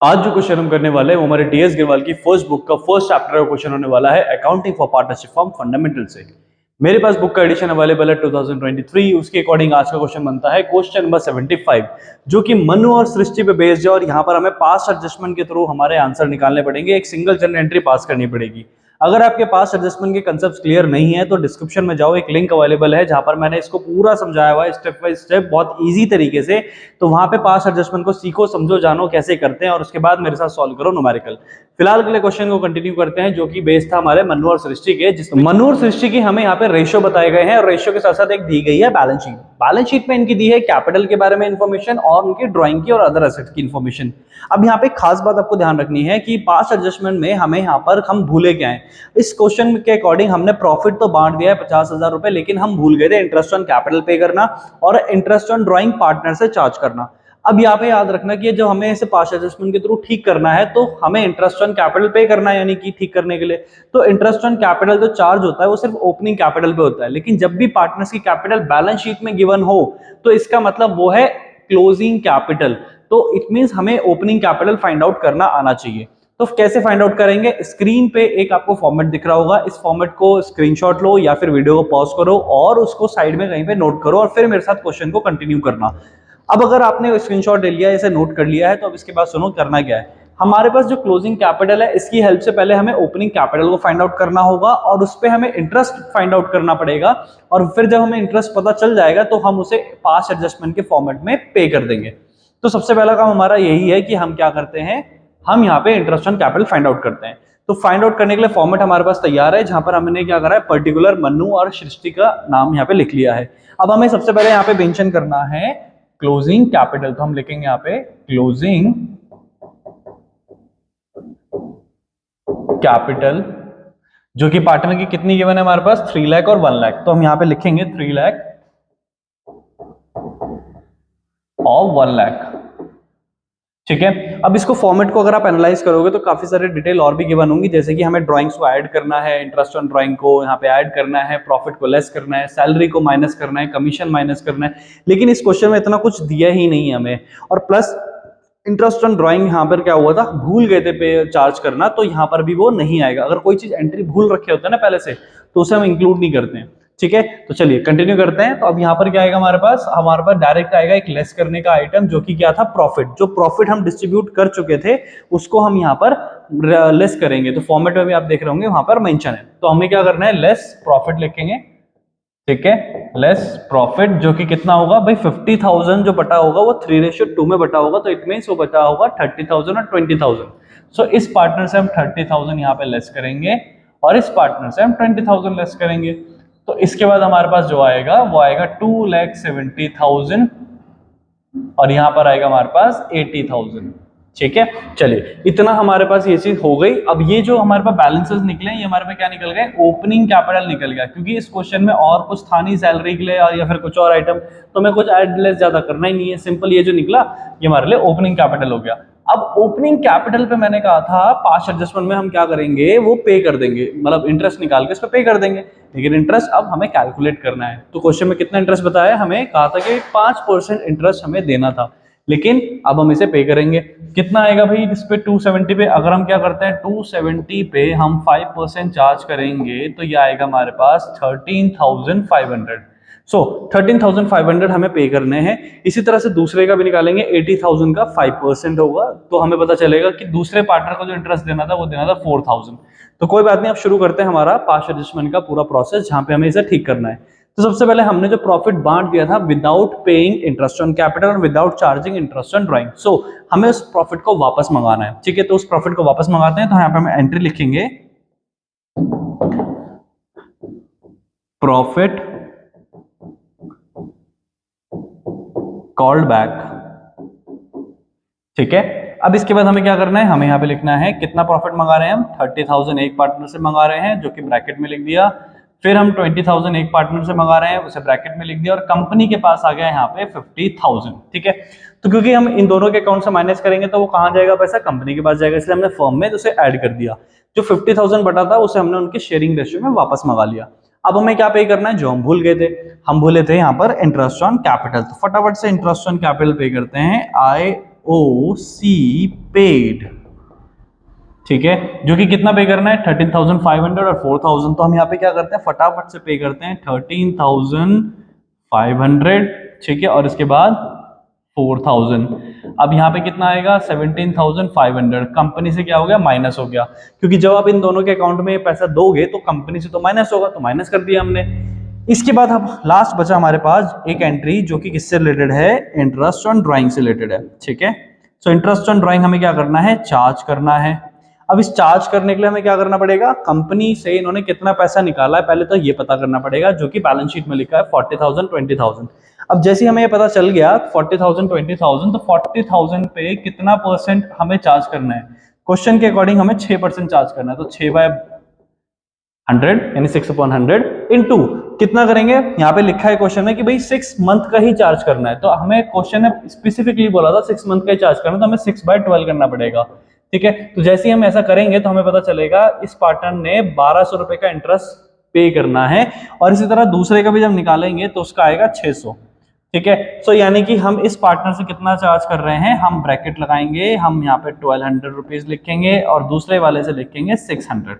आज जो क्वेश्चन हम करने वाले हैं वो हमारे टीएस गिरवाल की फर्स्ट बुक का फर्स्ट चैप्टर का क्वेश्चन होने वाला है accounting for partnership form fundamental से। मेरे पास बुक का एडिशन अवेलेबल है 2023। उसके अकॉर्डिंग आज का क्वेश्चन बनता है क्वेश्चन नंबर 75, जो कि मनु और सृष्टि पे बेस्ड है और यहाँ पर हमें पास्ट एडजस्टमेंट के थ्रू हमारे आंसर निकालने पड़ेंगे। एक सिंगल जनरल एंट्री पास करनी पड़ेगी। अगर आपके पास एडजस्टमेंट के कंसेप्ट क्लियर नहीं है तो डिस्क्रिप्शन में जाओ, एक लिंक अवेलेबल है जहां पर मैंने इसको पूरा समझाया हुआ है स्टेप बाय स्टेप बहुत इजी तरीके से। तो वहां पे पास एडजस्टमेंट को सीखो, समझो, जानो कैसे करते हैं और उसके बाद मेरे साथ सॉल्व करो न्यूमेरिकल। फिलहाल के लिए क्वेश्चन को कंटिन्यू करते हैं, जो कि बेस था हमारे मनु और सृष्टि के, जिसमें मनु और सृष्टि की हमें यहाँ पे रेशियो बताए गए हैं और रेशियो के साथ साथ एक दी गई है बैलेंस शीट। बैलेंस शीट में इनकी दी है कैपिटल के बारे में इंफॉर्मेशन और उनकी ड्राइंग की और अदर एसेट्स की इंफॉर्मेशन। अब यहाँ पे खास बात आपको ध्यान रखनी है कि पास्ट एडजस्टमेंट में हमें यहाँ पर हम भूले क्या है। इस क्वेश्चन के अकॉर्डिंग हमने प्रॉफिट तो बांट दिया है 50,000 रुपए, लेकिन हम भूल गए थे इंटरेस्ट ऑन कैपिटल पे करना और इंटरेस्ट ऑन ड्राइंग पार्टनर से चार्ज करना। अब यहाँ पे याद रखना कि जब हमें इसे पास्ट एडजस्टमेंट के थ्रू ठीक करना है तो हमें इंटरेस्ट ऑन कैपिटल पे करना है, यानी कि ठीक करने के लिए। तो इंटरेस्ट ऑन कैपिटल जो चार्ज होता है वो सिर्फ ओपनिंग कैपिटल पे होता है, लेकिन जब भी पार्टनर्स की कैपिटल बैलेंस शीट में गिवन हो तो इसका मतलब वो है क्लोजिंग कैपिटल। तो इट मींस हमें ओपनिंग कैपिटल फाइंड आउट करना आना चाहिए। तो कैसे फाइंड आउट करेंगे? स्क्रीन पे एक आपको फॉर्मेट दिख रहा होगा, इस फॉर्मेट को स्क्रीनशॉट लो या फिर वीडियो को पॉज करो और उसको साइड में कहीं पे नोट करो और फिर मेरे साथ क्वेश्चन को कंटिन्यू करना। अब अगर आपने स्क्रीनशॉट ले लिया है, इसे नोट कर लिया है, तो अब इसके बाद सुनो करना क्या है। हमारे पास जो क्लोजिंग कैपिटल है इसकी हेल्प से पहले हमें ओपनिंग कैपिटल को फाइंड आउट करना होगा और उस पर हमें इंटरेस्ट फाइंड आउट करना पड़ेगा। और फिर जब हमें इंटरेस्ट पता चल जाएगा तो हम उसे पास्ट एडजस्टमेंट के फॉर्मेट में पे कर देंगे। तो सबसे पहला काम हमारा यही है कि हम क्या करते हैं, हम यहाँ पे interest on capital find out करते हैं। तो फाइंड आउट करने के लिए फॉर्मेट हमारे पास तैयार है, जहां पर हमने क्या करा है, पर्टिकुलर मनु और सृष्टि का नाम यहाँ पे लिख लिया है। अब हमें सबसे पहले यहाँ पे मेंशन करना है क्लोजिंग कैपिटल। तो हम लिखेंगे यहाँ पे क्लोजिंग कैपिटल, जो कि पार्टनर की कितनी गिवन है हमारे पास, 3 लाख और 1 लाख। तो हम यहाँ पे लिखेंगे 3 लाख और 1 लाख। ठीक है। अब इसको फॉर्मेट को अगर आप एनालाइज करोगे तो काफी सारे डिटेल और भी गिवन होंगी, जैसे कि हमें ड्राइंग्स को ऐड करना है, इंटरेस्ट ऑन ड्राइंग को यहाँ पे ऐड करना है, प्रॉफिट को लेस करना है, सैलरी को माइनस करना है, कमीशन माइनस करना है। लेकिन इस क्वेश्चन में इतना कुछ दिया ही नहीं है हमें। और प्लस इंटरेस्ट ऑन ड्राइंग यहाँ पर क्या हुआ था, भूल गए थे पे चार्ज करना, तो यहाँ पर भी वो नहीं आएगा। अगर कोई चीज एंट्री भूल रखे होते हैं ना पहले से, तो उसे हम इंक्लूड नहीं करते हैं। ठीक है, तो चलिए कंटिन्यू करते हैं। तो अब यहाँ पर क्या आएगा हमारे पास डायरेक्ट आएगा एक लेस करने का आइटम, जो कि क्या था, प्रॉफिट। जो प्रॉफिट हम डिस्ट्रीब्यूट कर चुके थे उसको हम यहाँ पर लेस करेंगे। तो फॉर्मेट में भी आप देख रहे होंगे वहां पर मेंशन है। तो हमें क्या करना है, लेस प्रॉफिट लिखेंगे। ठीक है, लेस प्रॉफिट, जो कि कितना होगा भाई, 50,000 जो बटा होगा वो 3:2 में बटा होगा। तो इट मींस वो बटा होगा 30,000 और 20,000। सो इस पार्टनर से हम 30,000 यहाँ पे लेस करेंगे और इस पार्टनर से हम 20,000 लेस करेंगे। तो इसके बाद हमारे पास जो आएगा वो आएगा 2,70,000 और यहाँ पर आएगा हमारे पास 80,000। ठीक है, चलिए इतना हमारे पास ये चीज हो गई। अब ये जो हमारे पास बैलेंसेस निकले, ये हमारे पास क्या निकल गए, ओपनिंग कैपिटल निकल गया, क्योंकि इस क्वेश्चन में और कुछ था नहीं सैलरी के लिए या फिर कुछ और आइटम, तो हमें कुछ ऐड लेस ज्यादा करना ही नहीं है। सिंपल ये जो निकला ये हमारे लिए ओपनिंग कैपिटल हो गया। अब ओपनिंग कैपिटल पे मैंने कहा था पास्ट एडजस्टमेंट में हम क्या करेंगे, वो पे कर देंगे, मतलब इंटरेस्ट निकाल के इस पे पे कर देंगे। लेकिन इंटरेस्ट अब हमें कैलकुलेट करना है। तो क्वेश्चन में कितना इंटरेस्ट बताया, हमें कहा था कि 5% इंटरेस्ट हमें देना था, लेकिन अब हम इसे पे करेंगे। कितना आएगा भाई इस पे, 270 पे। अगर हम क्या करते हैं, 270 पे हम 5% चार्ज करेंगे तो ये आएगा हमारे पास 13,500। सो 13,500 हमें पे करने हैं। इसी तरह से दूसरे का भी निकालेंगे, 80,000 का 5% होगा, तो हमें पता चलेगा कि दूसरे पार्टनर को जो इंटरेस्ट देना था वो देना था 4,000। तो कोई बात नहीं, अब शुरू करते हैं हमारा पास्ट एडजस्टमेंट का पूरा प्रोसेस, जहां पे हमें इसे ठीक करना है। तो सबसे पहले हमने जो प्रॉफिट बांट दिया था without paying interest on capital और without charging interest on drawing, so हमें उस प्रॉफिट को वापस मंगाना है। ठीक है, तो उस प्रॉफिट को वापस मंगाते हैं। तो यहाँ पे हम एंट्री लिखेंगे, प्रॉफिट कॉल्ड बैक। ठीक है, अब इसके बाद हमें क्या करना है, हमें यहाँ पे लिखना है कितना प्रॉफिट मंगा रहे हैं हम, 30,000 एक पार्टनर से मंगा रहे हैं, जो कि ब्रैकेट में लिख दिया। फिर हम 20,000 एक पार्टनर से मंगा रहे हैं, उसे ब्रैकेट में लिख दिया, और कंपनी के पास आ गया यहाँ पे 50,000। ठीक है, तो क्योंकि हम इन दोनों के अकाउंट से माइनस करेंगे तो वो कहाँ जाएगा, पैसा कंपनी के पास जाएगा, इसलिए हमने फर्म में उसे ऐड कर दिया। जो 50,000 बटा था उसे हमने उनके शेयरिंग रेशियो में वापस मंगा लिया। अब हमें क्या पे करना है, जो हम भूल गए थे, हम भूले थे यहाँ पर इंटरेस्ट ऑन कैपिटल। तो फटाफट से इंटरेस्ट ऑन कैपिटल पे करते हैं, OC पेड, ठीक है, जो कि कितना पे करना है 13,500 और 4,000। तो हम यहाँ पे क्या करते हैं, फटाफट से पे करते हैं 13,500, ठीक है, और इसके बाद 4,000। अब यहाँ पे कितना आएगा 17,500, कंपनी से क्या हो गया माइनस हो गया, क्योंकि जब आप इन दोनों के अकाउंट में पैसा दोगे तो कंपनी से तो माइनस होगा, तो माइनस कर दिया हमने। इसके बाद अब लास्ट बचा हमारे पास एक एंट्री जो कि किससे रिलेटेड है, इंटरेस्ट ऑन ड्राइंग से रिलेटेड है, ठीक है। सो इंटरेस्ट ऑन ड्राइंग हमें क्या करना है, चार्ज करना है। अब इस चार्ज करने के लिए हमें क्या करना पड़ेगा, कंपनी से इन्होंने कितना पैसा निकाला है पहले तो ये पता करना पड़ेगा, जो कि बैलेंस शीट में लिखा है 40,000 20,000। अब जैसे हमें ये पता चल गया 40,000 20,000, तो 40,000 पे कितना परसेंट हमें चार्ज करना है, क्वेश्चन के अकॉर्डिंग हमें 6% चार्ज करना है। तो 6/100 यानी 6/100 इंटू कितना करेंगे, यहाँ पे लिखा है क्वेश्चन में कि भाई 6 मंथ का ही चार्ज करना है, तो हमें क्वेश्चन ने स्पेसिफिकली बोला था 6 मंथ का ही चार्ज करना है, तो हमें 6/12 करना पड़ेगा, ठीक है। तो जैसे ही हम ऐसा करेंगे तो हमें पता चलेगा इस पार्टनर ने 1,200 रुपए का इंटरेस्ट पे करना है, और इसी तरह दूसरे का भी जब निकालेंगे तो उसका आएगा 600, ठीक है। सो यानी कि हम इस पार्टनर से कितना चार्ज कर रहे हैं, हम ब्रैकेट लगाएंगे, हम यहाँ पे 1,200 रुपीज लिखेंगे और दूसरे वाले से लिखेंगे 600,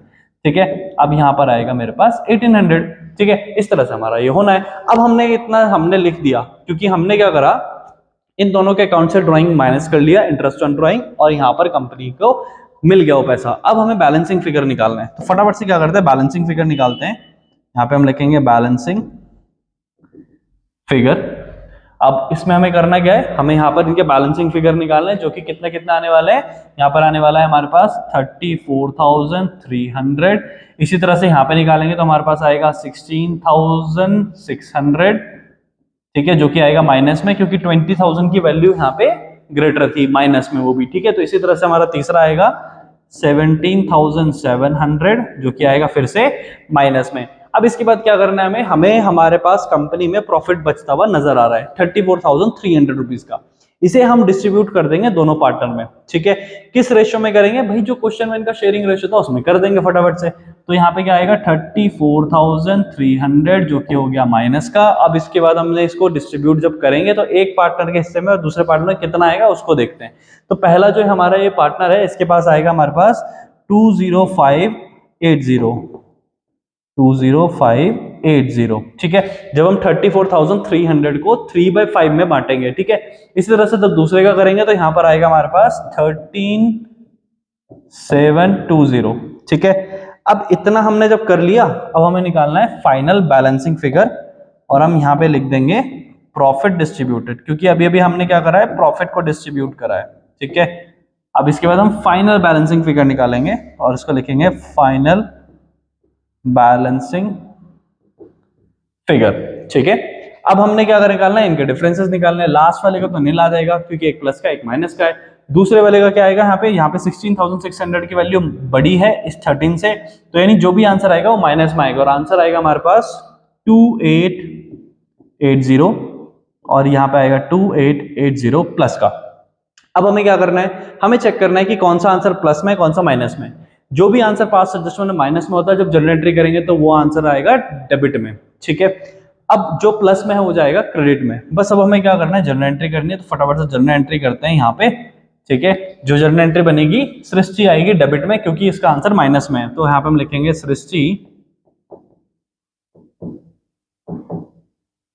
ठीक है। अब यहाँ पर आएगा मेरे पास 1,800, ठीक है। इस तरह से हमारा ये होना है। अब हमने इतना हमने लिख दिया, क्योंकि हमने क्या करा, इन दोनों के अकाउंट से ड्राइंग माइनस कर लिया, इंटरेस्ट ऑन ड्राइंग, और यहाँ पर कंपनी को मिल गया वो पैसा। अब हमें बैलेंसिंग फिगर निकालना है, तो फटाफट से क्या करते हैं, बैलेंसिंग फिगर निकालते हैं। यहाँ पे हम लिखेंगे बैलेंसिंग फिगर। अब इसमें हमें करना क्या है, हमें यहाँ पर इनके बैलेंसिंग फिगर निकालना है, जो कि कितना कितना आने वाला है, यहाँ पर आने वाला है हमारे पास 34,300। इसी तरह से यहाँ पे निकालेंगे तो हमारे पास आएगा 16,600, ठीक है, जो कि आएगा माइनस में, क्योंकि 20,000 की वैल्यू यहाँ पे ग्रेटर थी माइनस में वो भी, ठीक है। तो इसी तरह से हमारा तीसरा आएगा 17,700, जो कि आएगा फिर से माइनस में। अब इसके बाद क्या करना है हमें हमारे पास कंपनी में प्रॉफिट बचता हुआ नजर आ रहा है 34,300 रुपीज का, इसे हम डिस्ट्रीब्यूट कर देंगे दोनों पार्टनर में, ठीक है। किस रेशियो में करेंगे भाई, जो क्वेश्चन में इनका शेयरिंग रेशियो था उसमें कर देंगे फटाफट से। तो यहाँ पे क्या आएगा 34,300, जो कि हो गया माइनस का। अब इसके बाद हमने इसको डिस्ट्रीब्यूट जब करेंगे तो एक पार्टनर के हिस्से में और दूसरे पार्टनर में कितना आएगा उसको देखते हैं। तो पहला जो हमारा ये पार्टनर है, इसके पास आएगा हमारे पास 20580, ठीक है। जब हम 34,300 को 3/5 में बांटेंगे, ठीक है। इसी तरह से जब दूसरे का करेंगे तो यहां पर आएगा हमारे पास 13,720, ठीक है। अब इतना हमने जब कर लिया, अब हमें निकालना है फाइनल बैलेंसिंग फिगर, और हम यहां पे लिख देंगे प्रॉफिट डिस्ट्रीब्यूटेड, क्योंकि अभी अभी हमने क्या करा है, प्रॉफिट को डिस्ट्रीब्यूट करा है, ठीक है। अब इसके बाद हम फाइनल बैलेंसिंग फिगर निकालेंगे और इसको लिखेंगे फाइनल बैलेंसिंग फिगर, ठीक है। अब हमने क्या निकालना है, इनके डिफरेंसेस निकालने हैं। लास्ट वाले का तो नील आ जाएगा, क्योंकि एक प्लस का एक माइनस का है। दूसरे वाले का क्या आएगा, यहाँ पे 16,600 की वैल्यू बड़ी है इस 13 से, तो यानी जो भी आंसर आएगा वो माइनस में आएगा, और आंसर आएगा हमारे पास 2880, और यहाँ पे आएगा 2880 प्लस का। अब हमें क्या करना है, हमें चेक करना है कि कौन सा आंसर प्लस में है कौन सा माइनस में। जो भी आंसर पास्ट एडजस्टमेंट में माइनस में होता है, जब जनरल एंट्री करेंगे तो वो आंसर आएगा डेबिट में, ठीक है। अब जो प्लस में है वो जाएगा क्रेडिट में। बस अब हमें क्या करना है, जनरल एंट्री करनी है, तो फटाफट से जनरल एंट्री करते हैं यहाँ पे, ठीक है। जो जनरल एंट्री बनेगी, सृष्टि आएगी डेबिट में, क्योंकि इसका आंसर माइनस में है। तो यहाँ पे हम लिखेंगे Srishti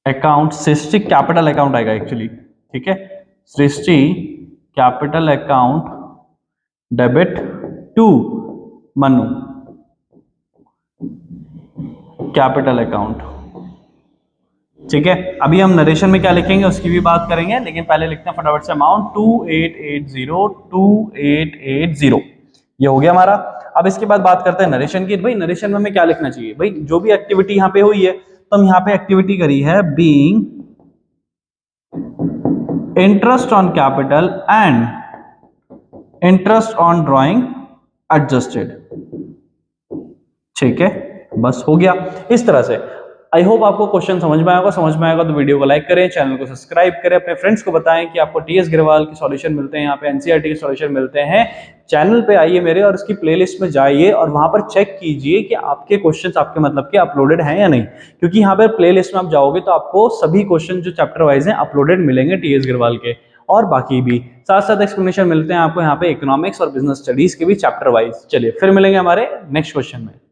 account, Srishti capital account आएगा एक्चुअली, ठीक है। Srishti capital account debit to Manu capital account, ठीक है। अभी हम नरेशन में क्या लिखेंगे उसकी भी बात करेंगे, लेकिन पहले लिखते हैं फटाफट से अमाउंट 2880 ये हो गया हमारा। अब इसके बाद बात करते हैं नरेशन की। भाई नरेशन में हमें क्या लिखना चाहिए, भाई जो भी एक्टिविटी यहाँ पे हुई है, तो हम यहाँ पे एक्टिविटी करी है being interest on capital and interest on drawing adjusted, ठीक है। बस हो गया इस तरह से। आई होप आपको क्वेश्चन समझ में आएगा। समझ में आएगा तो वीडियो को लाइक करें, चैनल को सब्सक्राइब करें, अपने फ्रेंड्स को बताएं कि आपको टीएस गिरवाल के सॉल्यूशन मिलते हैं, यहाँ पे एनसीईआरटी के सॉल्यूशन मिलते हैं। चैनल पे आइए मेरे और इसकी प्लेलिस्ट में जाइए और वहां पर चेक कीजिए कि आपके क्वेश्चंस आपके मतलब के अपलोडेड हैं या नहीं, क्योंकि यहाँ पर प्लेलिस्ट में आप जाओगे तो आपको सभी क्वेश्चन जो चैप्टर वाइज हैं अपलोडेड मिलेंगे टीएस गिरवाल के। और बाकी भी साथ साथ एक्सप्लेनेशन मिलते हैं आपको यहाँ पे इकोनॉमिक्स और बिजनेस स्टडीज के भी चैप्टर वाइज। चलिए फिर मिलेंगे हमारे नेक्स्ट क्वेश्चन में।